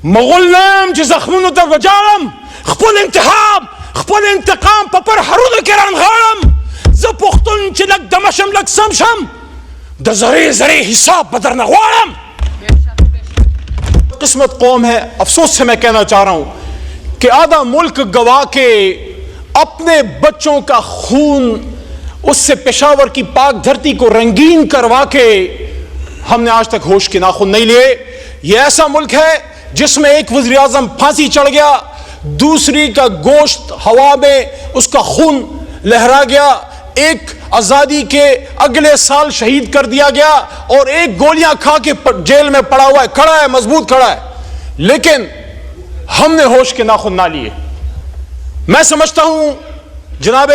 مغول نام چې زخمونو ته وجاړم، خپل انتخاب خپل انتقام په پر حرونو کې رانغاړم. زه پښتون چې لږ دمه شم لږ سم شم، د ذرې ذرې حساب به درنه غواړم. قسمت قوم ہے. افسوس سے میں کہنا چاہ رہا ہوں کہ آدھا ملک گوا کے اپنے بچوں کا خون اس سے پشاور کی پاک دھرتی کو رنگین کروا کے ہم نے آج تک ہوش کے ناخن نہیں لیے. یہ ایسا ملک ہے جس میں ایک وزیر اعظم پھانسی چڑھ گیا، دوسری کا گوشت ہوا میں اس کا خون لہرا گیا، ایک آزادی کے اگلے سال شہید کر دیا گیا اور ایک گولیاں کھا کے جیل میں پڑا ہوا ہے، کھڑا ہے، مضبوط کھڑا ہے. لیکن ہم نے ہوش کے ناخن نہ لیے. میں سمجھتا ہوں جناب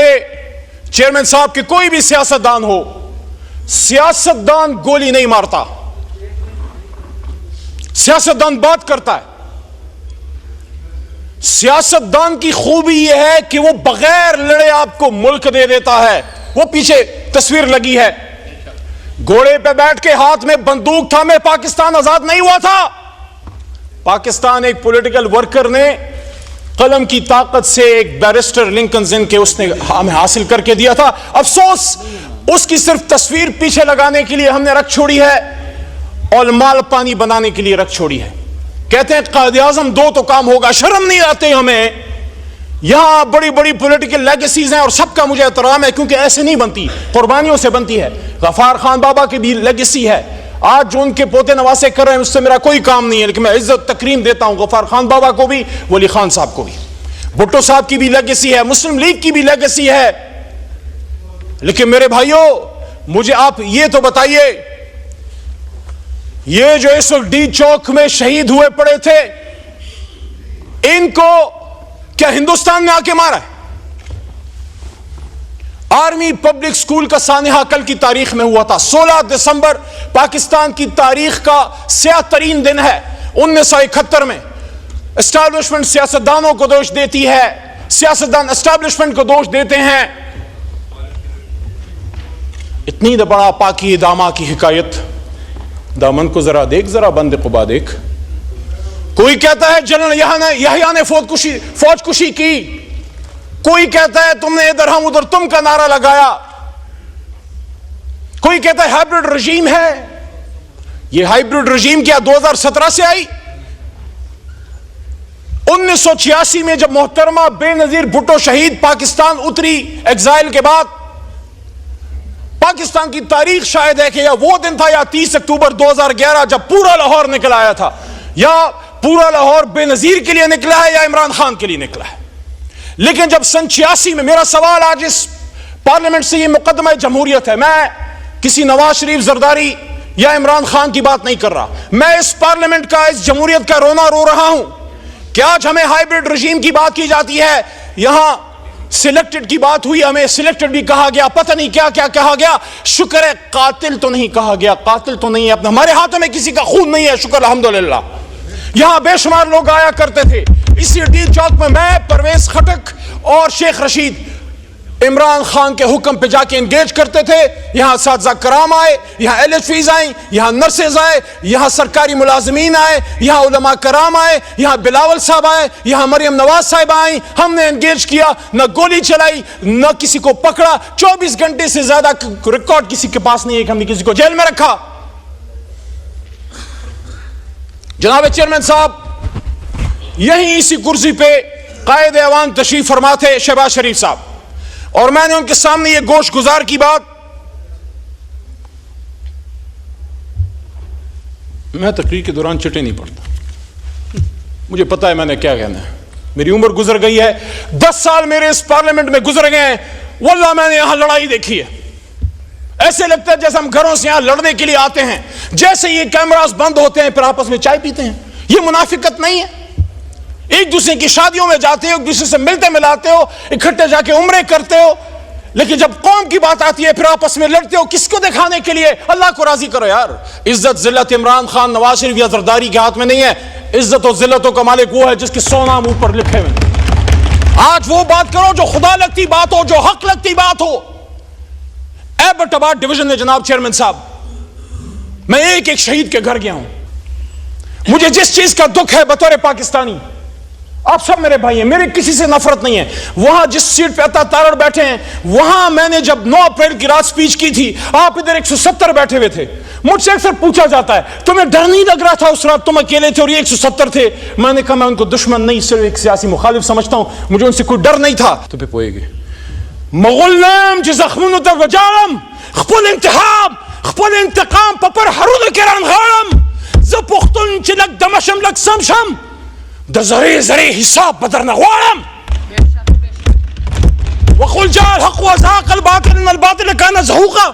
چیئرمین صاحب کہ کوئی بھی سیاستدان ہو، سیاستدان گولی نہیں مارتا، سیاستدان بات کرتا ہے. سیاستدان کی خوبی یہ ہے کہ وہ بغیر لڑے آپ کو ملک دے دیتا ہے. وہ پیچھے تصویر لگی ہے، گھوڑے پہ بیٹھ کے ہاتھ میں بندوق تھامے پاکستان آزاد نہیں ہوا تھا. پاکستان ایک پولیٹیکل ورکر نے قلم کی طاقت سے ایک بیرسٹر لنکن زن کے اس نے ہمیں حاصل کر کے دیا تھا. افسوس اس کی صرف تصویر پیچھے لگانے کے لیے ہم نے رکھ چھوڑی ہے اور مال پانی بنانے کے لیے رکھ چھوڑی ہے. کہتے ہیں قائد اعظم دو تو کام ہوگا. شرم نہیں آتے ہمیں؟ یہاں بڑی بڑی پولیٹیکل لیگیسیز ہیں اور سب کا مجھے احترام ہے کیونکہ ایسے نہیں بنتی، قربانیوں سے بنتی ہے. غفار خان بابا کی بھی لیگیسی ہے، آج جو ان کے پوتے نواسے کر رہے ہیں اس سے میرا کوئی کام نہیں ہے، لیکن میں عزت تکریم دیتا ہوں غفار خان بابا کو بھی، ولی خان صاحب کو بھی. بھٹو صاحب کی بھی لیگیسی ہے، مسلم لیگ کی بھی لیگیسی ہے. لیکن میرے بھائیوں مجھے آپ یہ تو بتائیے، یہ جو اس وقت ڈی چوک میں شہید ہوئے پڑے تھے، ان کو کیا ہندوستان میں آ کے مارا ہے؟ آرمی پبلک سکول کا سانحہ کل کی تاریخ میں ہوا تھا. 16 دسمبر پاکستان کی تاریخ کا سیاہ ترین دن ہے. 1971 میں اسٹیبلشمنٹ سیاستدانوں کو دوش دیتی ہے، سیاستدان اسٹیبلشمنٹ کو دوش دیتے ہیں. اتنی بڑا پاکی داما کی حکایت، دامن کو ذرا دیکھ، ذرا بند قبا دیکھ. کوئی کہتا ہے جنرل یحییٰ نے فوج کشی کی، کوئی کہتا ہے تم نے ادھر ہم ادھر تم کا نعرہ لگایا، کوئی کہتا ہے ہائبرڈ رجیم ہے. یہ ہائبرڈ رجیم کیا 2017 سے آئی؟ 1986 میں جب محترمہ بے نظیر بھٹو شہید پاکستان اتری ایگزائل کے بعد، پاکستان کی تاریخ شاید ہے کہ یا وہ دن تھا یا 30 اکتوبر 2011 جب پورا لاہور نکل آیا تھا. یا پورا لاہور بے نظیر کے لیے نکلا ہے یا عمران خان کے لیے نکلا ہے. لیکن جب سن 86 میں، میرا سوال آج اس پارلیمنٹ سے یہ مقدمہ جمہوریت ہے، میں کسی نواز شریف زرداری یا عمران خان کی بات نہیں کر رہا، میں اس پارلیمنٹ کا، اس جمہوریت کا رونا رو رہا ہوں کہ آج ہمیں ہائبرڈ رجیم کی بات کی جاتی ہے. یہاں سلیکٹڈ کی بات ہوئی، ہمیں سلیکٹڈ بھی کہا گیا، پتہ نہیں کیا کیا کہا گیا. شکر ہے قاتل تو نہیں کہا گیا، قاتل تو نہیں ہے، ہمارے ہاتھوں میں کسی کا خون نہیں ہے، شکر الحمدللہ. یہاں بے شمار لوگ آیا کرتے تھے اسی ڈی چوک میں پرویز خٹک اور شیخ رشید عمران خان کے حکم پہ جا کے انگیج کرتے تھے. یہاں اساتذہ کرام آئے، یہاں ایل ایچ فیز آئیں، یہاں نرسز آئے، یہاں سرکاری ملازمین آئے، یہاں علماء کرام آئے، یہاں بلاول صاحب آئے، یہاں مریم نواز صاحب آئیں. ہم نے انگیج کیا، نہ گولی چلائی، نہ کسی کو پکڑا. 24 گھنٹے سے زیادہ ریکارڈ کسی کے پاس نہیں ہے کہ ہم نے کسی کو جیل میں رکھا. جناب چیئرمین صاحب، یہیں اسی کرسی پہ قائد ایوان تشریف فرما تھے شہباز شریف صاحب، اور میں نے ان کے سامنے یہ گوش گزار کی بات، میں تقریر کے دوران چٹے نہیں پڑتا، مجھے پتا ہے میں نے کیا کہنا ہے. میری عمر گزر گئی ہے، 10 سال میرے اس پارلیمنٹ میں گزر گئے ہیں. واللہ میں نے یہاں لڑائی دیکھی ہے. ایسے لگتا ہے جیسے ہم گھروں سے یہاں لڑنے کے لیے آتے ہیں، جیسے یہ کیمراز بند ہوتے ہیں پھر آپس میں چائے پیتے ہیں. یہ منافقت نہیں ہے. ایک دوسرے کی شادیوں میں جاتے ہو، ایک دوسرے سے ملتے ملاتے ہو، اکٹھے جا کے عمرے کرتے ہو، لیکن جب قوم کی بات آتی ہے پھر آپس میں لڑتے ہو. کس کو دکھانے کے لیے؟ اللہ کو راضی کرو یار. عزت ذلت عمران خان، نواز شریف یا زرداری کے ہاتھ میں نہیں ہے. عزت و ذلتوں کا مالک وہ ہے جس کے 100 نام اوپر لکھے ہوئے. آج وہ بات کرو جو خدا لگتی بات ہو، جو حق لگتی بات ہو. ایبٹ آباد ڈویژن میں جناب چیئرمین صاحب، میں ایک ایک شہید کے گھر گیا ہوں. مجھے جس چیز کا دکھ ہے بطور پاکستانی، آپ سب میرے بھائی ہیں، میرے کسی سے نفرت نہیں ہے، وہاں جس سیٹ پہ عطا تارڑ بیٹھے ہیں، وہاں میں نے جب 9 اپریل کی رات سپیچ کی تھی، آپ ادھر 170 بیٹھے ہوئے تھے. مجھ سے اکثر پوچھا جاتا ہے تمہیں ڈر نہیں لگ رہا تھا اس رات؟ تم اکیلے تھے اور یہ 170 تھے. میں نے کہا میں ان کو دشمن نہیں، صرف ایک سیاسی مخالف سمجھتا ہوں، مجھے ان سے کوئی ڈر نہیں تھا. تو پہ پوئے گے مغلنم جی زخمون در وجارم خپل انتحاب خپل انتقام پپر حرود کران غارم ز پختون چی لگ دمشم لگ سمشم در زری زری حساب بدر نغوارم وقل جاء الحق وزهق الباطل ان الباطل كان زهوقا.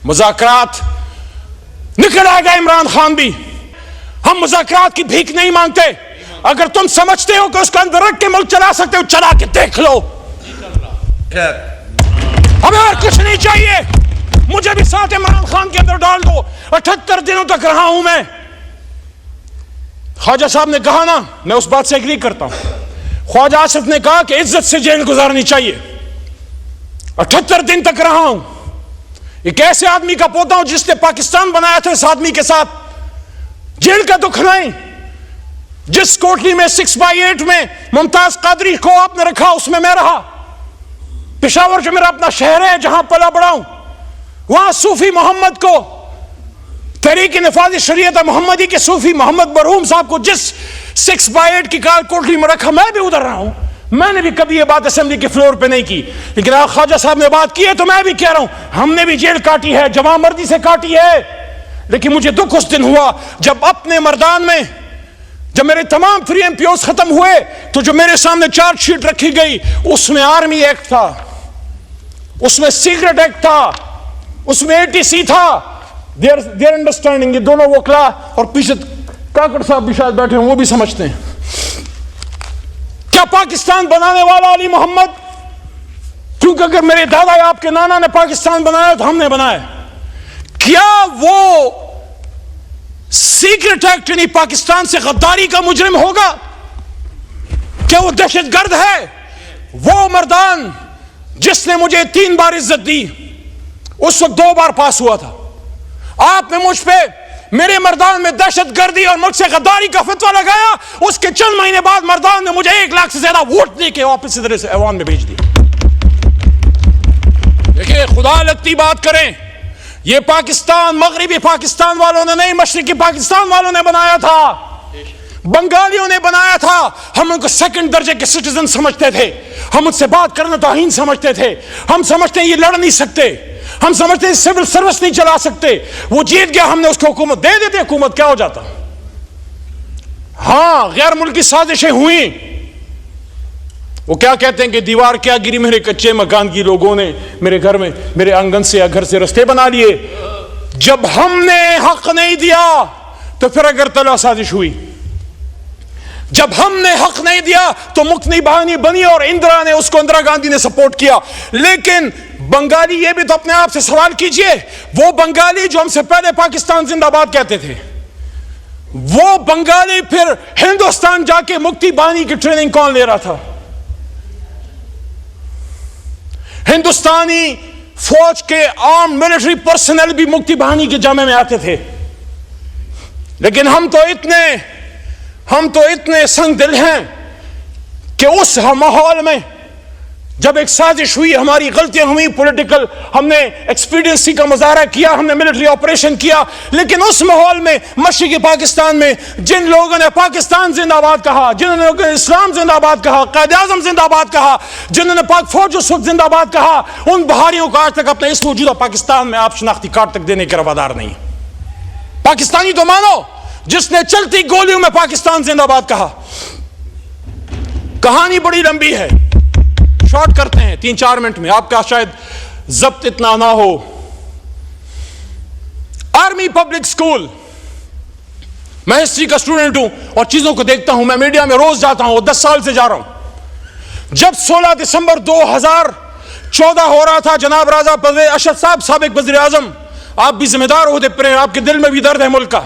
مذاکرات نکل آئے گا عمران خان بھی، ہم مذاکرات کی بھیک نہیں مانگتے. اگر تم سمجھتے ہو کہ اس کا اندر رکھ کے ملک چلا سکتے ہو، چلا کے دیکھ لو. ہمیں اور کچھ نہیں چاہیے، مجھے بھی ساتھ عمران خان کے اندر ڈال دو. 78 دنوں تک رہا ہوں میں. خواجہ صاحب نے کہا نا، میں اس بات سے ایگری کرتا ہوں، خواجہ آصف نے کہا کہ عزت سے جیل گزارنی چاہیے. 78 دن تک رہا ہوں. ایک ایسے آدمی کا پوتا ہوں جس نے پاکستان بنایا تھا، اس آدمی کے ساتھ جیل کا دکھ نہیں. جس کوٹلی میں 6/8 میں ممتاز قادری کو آپ نے رکھا، اس میں رہا. پشاور جو میرا اپنا شہر ہے جہاں پلا بڑا ہوں، وہاں صوفی محمد کو، تحریک نفاذ شریعت محمدی کے صوفی محمد مرحوم صاحب کو جس 6/8 کی کوٹلی میں رکھا، میں بھی ادھر رہا ہوں. میں نے بھی کبھی یہ بات اسمبلی کے فلور پہ نہیں کی، لیکن آپ خواجہ صاحب نے بات کی ہے تو میں بھی کہہ رہا ہوں، ہم نے بھی جیل کاٹی ہے، جوان مردی سے کاٹی ہے. لیکن مجھے دکھ اس دن ہوا جب اپنے مردان میں، جب میرے تمام 3 MPOs ختم ہوئے تو جو میرے سامنے چارج شیٹ رکھی گئی، اس میں آرمی ایکٹ تھا، اس میں سیکرٹ ایکٹ تھا، اس میں ATC تھا. دیئر انڈرسٹینڈنگ، یہ دونوں وکلا اور پیچھے کاکڑ صاحب بھی شاید بیٹھے ہیں، وہ بھی سمجھتے ہیں. کیا پاکستان بنانے والا علی محمد، کیونکہ اگر میرے دادا یا آپ کے نانا نے پاکستان بنایا تو ہم نے بنایا، کیا وہ سیکرٹ ایکٹ یعنی پاکستان سے غداری کا مجرم ہوگا؟ کیا وہ دہشت گرد ہے؟ وہ مردان جس نے مجھے 3 بار عزت دی، اس وقت 2 بار پاس ہوا تھا. آپ نے مجھ پہ، میرے مردان میں دہشت گردی اور مجھ سے غداری کا فتویٰ لگایا. اس کے چند مہینے بعد مردان نے مجھے 1 لاکھ سے زیادہ ووٹ دے کے واپس ادھر سے ایوان میں بھیج دیا. دیکھیں، خدا لگتی بات کریں، یہ پاکستان مغربی پاکستان والوں نے نہیں، مشرقی پاکستان والوں نے بنایا تھا، بنگالیوں نے بنایا تھا. ہم ان کو 2nd درجے کے سٹیزن سمجھتے تھے، ہم ان سے بات کرنا توہین سمجھتے تھے. ہم سمجھتے ہیں یہ لڑ نہیں سکتے، ہم سمجھتے ہیں سول سروس نہیں چلا سکتے. وہ جیت گیا، ہم نے اس کو حکومت دے دیتے، حکومت کیا ہو جاتا. ہاں، غیر ملکی سازشیں ہوئیں. وہ کیا کہتے ہیں کہ دیوار کیا گری، میرے کچے مکان کی لوگوں نے میرے گھر میں، میرے آنگن سے یا گھر سے رستے بنا لیے. جب ہم نے حق نہیں دیا تو پھر اگر تلا سازش ہوئی. جب ہم نے حق نہیں دیا تو مکنی بہانی بنی اور اندرا نے اس کو، اندرا گاندھی نے سپورٹ کیا. لیکن بنگالی، یہ بھی تو اپنے آپ سے سوال کیجئے، وہ بنگالی جو ہم سے پہلے پاکستان زندہ باد کہتے تھے، وہ بنگالی پھر ہندوستان جا کے مکتی بانی کی ٹریننگ کون لے رہا تھا؟ ہندوستانی فوج کے آرم ملٹری پرسنل بھی مکتی بہانی کے جامع میں آتے تھے. لیکن ہم تو اتنے سنگ دل ہیں کہ اس ماحول میں جب ایک سازش ہوئی، ہماری غلطیاں ہوئی پولیٹیکل، ہم نے ایکسپیڈینسی کا مظاہرہ کیا، ہم نے ملٹری آپریشن کیا، لیکن اس ماحول میں مشرقی پاکستان میں جن لوگوں نے پاکستان زندہ باد کہا، جن لوگوں نے اسلام زندہ باد کہا، قائد اعظم زندہ باد کہا، جنہوں نے پاک فوج اس وقت زندہ باد کہا، ان بہاریوں کو آج تک اپنے اس موجودہ پاکستان میں آپ شناختی کارڈ تک دینے کے روادار نہیں. پاکستانی تو مانو جس نے چلتی گولیوں میں پاکستان زندہ باد کہا. کہانی بڑی لمبی ہے، شارٹ کرتے ہیں 3-4 منٹ میں، آپ کا شاید ضبط اتنا نہ ہو. آرمی پبلک سکول، میں ہسٹری کا اسٹوڈنٹ ہوں اور چیزوں کو دیکھتا ہوں، میں میڈیا میں روز جاتا ہوں، 10 سال سے جا رہا ہوں. جب 16 دسمبر 2014 ہو رہا تھا، جناب راجہ پرویز اشرف صاحب سابق وزیر اعظم، آپ بھی ذمہ دار عہدے پر ہیں، آپ کے دل میں بھی درد ہے ملک کا.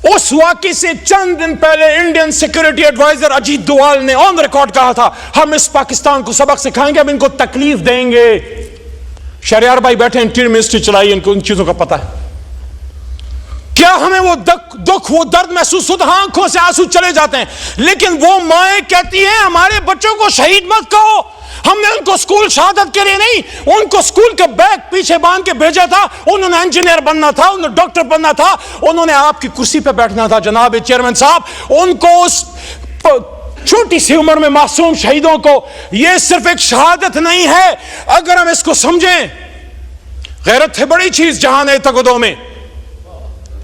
اس واقعے سے چند دن پہلے انڈین سیکورٹی ایڈوائزر اجیت دوال نے آن ریکارڈ کہا تھا، ہم اس پاکستان کو سبق سکھائیں گے، ہم ان کو تکلیف دیں گے. شہریار بھائی بیٹھے انٹیریئر منسٹری چلائی، ان کو ان چیزوں کا پتہ ہے. کیا کیا ہمیں وہ دکھ وہ درد محسوس ہوتا؟ آنکھوں سے آنسو چلے جاتے ہیں. لیکن وہ مائیں کہتی ہیں ہمارے بچوں کو شہید مت کہو. ہم نے ان کو اسکول شہادت کے لیے نہیں, ان کو اسکول کے بیگ پیچھے باندھ کے بھیجا تھا. انہوں نے انجینئر بننا تھا, انہوں نے ڈاکٹر بننا تھا, انہوں نے آپ کی کرسی پہ بیٹھنا تھا. جناب چیئرمین صاحب, ان کو اس چھوٹی سی عمر میں معصوم شہیدوں کو, یہ صرف ایک شہادت نہیں ہے. اگر ہم اس کو سمجھیں, غیرت ہے بڑی چیز جہان تگدو میں.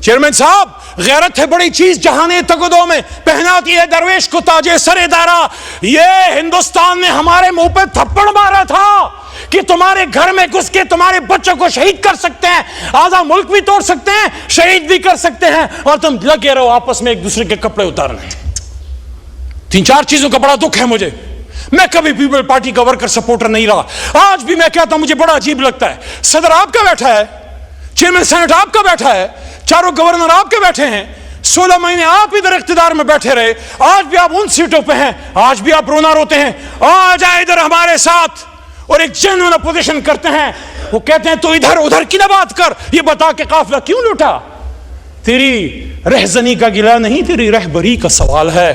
چیئرمین صاحب, غیرت ہے بڑی چیز جہان تگدو میں, پہناتی ہے درویش کو تاج سر دارا. یہ ہندوستان نے ہمارے منہ پہ تھپڑ مارا تھا کہ تمہارے گھر میں گھس کے تمہارے بچوں کو شہید کر سکتے ہیں, آدھا ملک بھی توڑ سکتے ہیں, شہید بھی کر سکتے ہیں, اور تم لگے رہو آپس میں ایک دوسرے کے کپڑے اتارنے. 3-4 چیزوں کا بڑا دکھ ہے مجھے. میں کبھی پیپل پارٹی کا ورکر سپورٹر نہیں رہا, آج بھی میں کہتا ہوں مجھے بڑا عجیب لگتا ہے. صدر آپ کا بیٹھا ہے, چیئرمین سینٹ آپ کا بیٹھا ہے, چاروں گورنر آپ کے بیٹھے ہیں, 16 مہینے آپ ادھر اقتدار میں بیٹھے رہے, آج بھی آپ ان سیٹوں پہ ہیں, آج بھی آپ رونا روتے ہیں. آ جائے ادھر ہمارے ساتھ اور ایک جنون اپوزیشن کرتے ہیں. وہ کہتے ہیں تو ادھر کی نہ بات کر, یہ بتا کہ قافلہ کیوں لوٹا. تیری رہزنی کا گلہ نہیں, تیری رہبری کا سوال ہے.